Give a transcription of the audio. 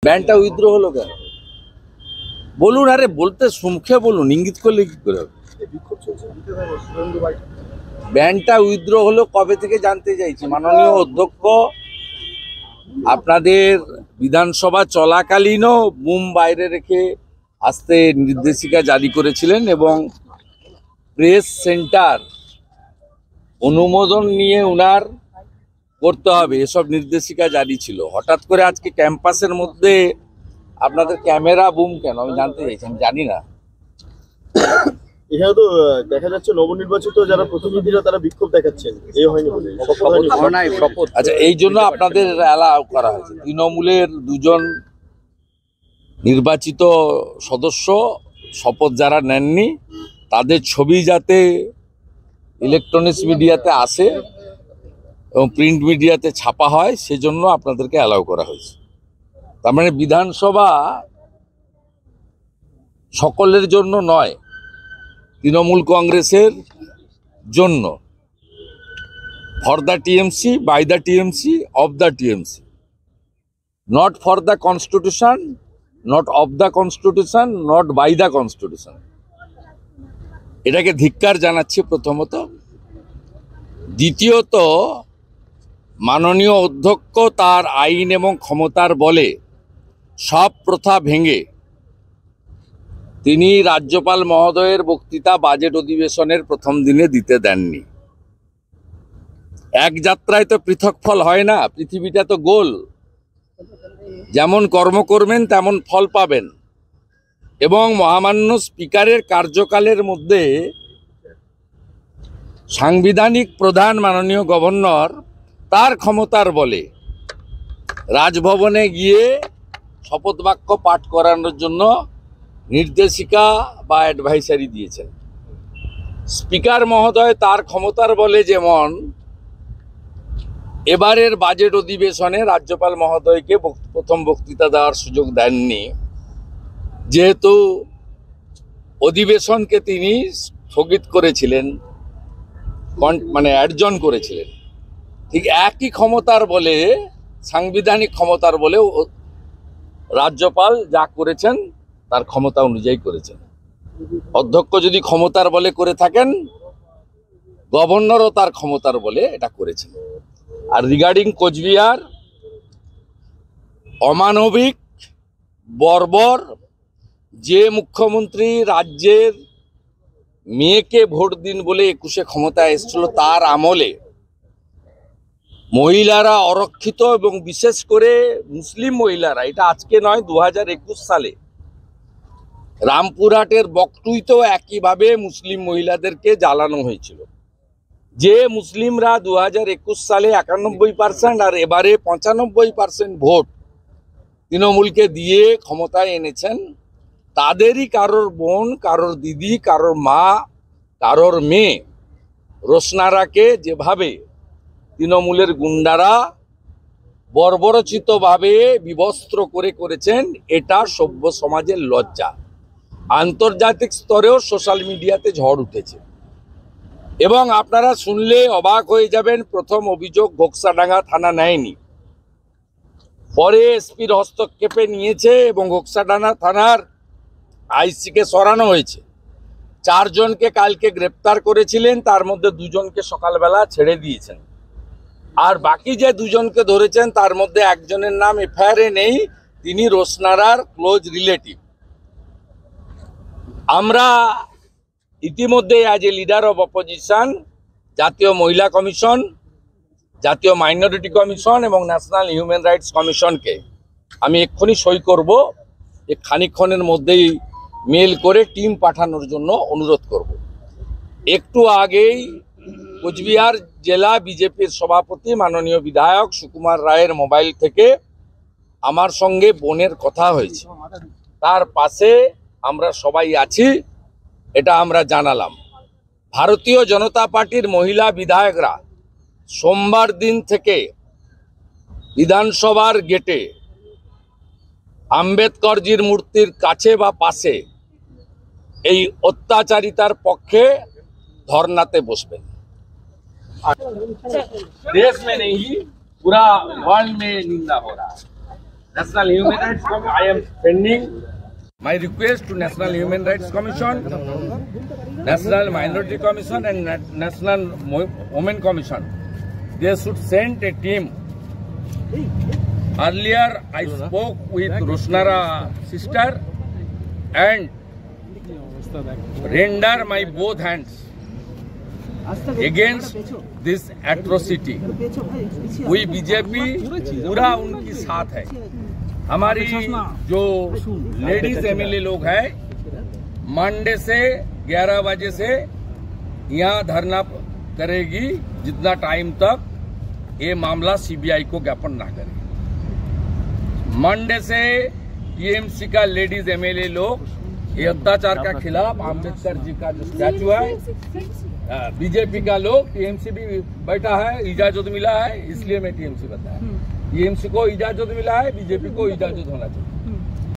ব্যানটা withdraw হলো কেন বলুন। আরে বলতে মুখে বলুন, ইঙ্গিত করলে কি করে হবে? ব্যানটা উইথড্র হলো কবে থেকে জানতে চাইছি। মাননীয় অধ্যক্ষ আপনাদের বিধানসভা চলাকালীনও বুম বাইরে রেখে আসতে নির্দেশিকা জারি করেছিলেন এবং প্রেস সেন্টার অনুমোদন নিয়ে উনার করতে হবে এসব নির্দেশিকা জারি ছিল। হঠাৎ করে আজকে ক্যাম্পাসের মধ্যে আপনাদের ক্যামেরা বুম কেন আমি জানতে চাইছি, আমি জানি না। এখানে তো দেখা যাচ্ছে নবনির্বাচিত যারা প্রতিনিধিরা তারা বিক্ষোভ দেখাচ্ছেন, এই হয়নি বলে। আচ্ছা, এই জন্য আপনাদের অ্যালাউ করা হয়েছে। তৃণমূলের দুজন নির্বাচিত সদস্য শপথ যারা নেননি তাদের ছবি যাতে ইলেকট্রনিক্স মিডিয়াতে আসে এবং প্রিন্ট মিডিয়াতে ছাপা হয় সেজন্য আপনাদেরকে অ্যালাউ করা হয়েছে। তার মানে বিধানসভা সকলের জন্য নয়, তৃণমূল কংগ্রেসের জন্য। For the TMC, by the TMC, of the TMC, not for the constitution, not of the constitution, not by the constitution. এটাকে ধিক্কার জানাচ্ছি প্রথমত। দ্বিতীয়ত, মাননীয় অধ্যক্ষ তার আইন এবং ক্ষমতার বলে সব প্রথা ভেঙে তিনি রাজ্যপাল মহোদয়ের বক্তৃতা বাজেট অধিবেশনের প্রথম দিনে দিতে দেননি। এক যাত্রায় তো পৃথক ফল হয় না, পৃথিবীটা তো গোল। যেমন কর্ম করবেন তেমন ফল পাবেন। এবং মহামান্য স্পিকারের কার্যকালের মধ্যে সাংবিধানিক প্রধান মাননীয় গভর্নর তার ক্ষমতার বলে রাজভবনে গিয়ে শপথ বাক্য পাঠ করানোর জন্য নির্দেশিকা বা অ্যাডভাইসারি দিয়েছেন। স্পিকার মহোদয় তার ক্ষমতার বলে যেমন এবারের বাজেট অধিবেশনে রাজ্যপাল মহোদয়কে প্রথম বক্তৃতা দেওয়ার সুযোগ দেননি, যেহেতু অধিবেশনকে তিনি স্থগিত করেছিলেন, মানে অ্যাডজন করেছিলেন। ঠিক একই ক্ষমতার বলে, সাংবিধানিক ক্ষমতার বলে রাজ্যপাল যা করেছেন তার ক্ষমতা অনুযায়ী করেছেন। অধ্যক্ষ যদি ক্ষমতার বলে করে থাকেন, গভর্নরও তার ক্ষমতার বলে এটা করেছেন। আর রিগার্ডিং কোচবিহার, অমানবিক, বর্বর, যে মুখ্যমন্ত্রী রাজ্যের মেয়েকে ভোট দিন বলে 21-এ ক্ষমতায় এসেছিল তার আমলে মহিলারা অরক্ষিত এবং বিশেষ করে মুসলিম মহিলারা, এটা আজকে নয় 2021 সালে রামপুরহাটের বকটুইতেও একইভাবে মুসলিম মহিলাদেরকে জ্বালানো হয়েছিল। যে মুসলিমরা 2021 সালে 91% আর এবারে 95% ভোট তৃণমূলকে দিয়ে ক্ষমতায় এনেছেন, তাদেরই কারোর বোন, কারোর দিদি, কারোর মা, কারোর মেয়ে রোশনারাকে যেভাবে তৃণমূলের গুন্ডারা বর্বরচিতভাবে বিবস্ত্র করেছেন, এটা সভ্য সমাজের লজ্জা। আন্তর্জাতিক স্তরেও সোশ্যাল মিডিয়াতে ঝড় উঠেছে এবং আপনারা শুনলে অবাক হয়ে যাবেন। প্রথম অভিযোগ ঘোকসাডাঙ্গা থানা নেয়নি, পরে এসপির হস্তক্ষেপে নিয়েছে এবং ঘোকসাডাঙ্গা থানার আইসিকে সরানো হয়েছে। 4 জনকে কালকে গ্রেপ্তার করেছিলেন, তার মধ্যে 2 জনকে সকালবেলা ছেড়ে দিয়েছেন। আর বাকি যে 2 জনকে ধরেছেন তার মধ্যে একজনের নাম এফআইআরে নেই, তিনি রোশনারার ক্লোজ রিলেটিভ। আমরা ইতিমধ্যে as a leader of opposition জাতীয় মহিলা কমিশন, জাতীয় মাইনরিটি কমিশন এবং ন্যাশনাল হিউম্যান রাইটস কমিশনকে আমি এক্ষুনি সই করব, খানিকক্ষণের মধ্যেই মেল করে টিম পাঠানোর জন্য অনুরোধ করব। একটু আগেই কোচবিহার জেলা বিজেপির সভাপতি মাননীয় বিধায়ক সুকুমার রায়ের মোবাইল থেকে আমার সঙ্গে বোনের কথা হয়েছে, তার পাশে আমরা সবাই আছি, এটা আমরা জানালাম। ভারতীয় জনতা পার্টির মহিলা বিধায়করা সোমবার দিন থেকে বিধানসভার গেটে আম্বেদকরজির মূর্তির কাছে বা পাশে এই অত্যাচারিতার পক্ষে ধর্নাতে বসবেন। देश में नहीं पूरा वर्ल्ड में निंदा हो रहा है। National Human Rights Commission. I am sending my request to National Human Rights Commission, National Minority Commission and National Women Commission. They should send a team. Earlier I spoke with Rosnara sister and render my both hands against this atrocity. We BJP पूरा उनकी साथ है. हमारी जो ladies MLA लोग हैं Monday से 11 बजे से यहाँ धरना करेगी जितना टाइम तक ये मामला सीबीआई को ज्ञापन ना करे. मंडे से टीएमसी का लेडीज एमएलए लोग ये अत्याचार का खिलाफ अम्बेडकर जी का जो स्टैचू है, बीजेपी का लोग टीएमसी भी बैठा है, इजाजत मिला है, इसलिए मैं टीएमसी बताया. टीएमसी को इजाजत मिला है, बीजेपी को इजाजत होना चाहिए.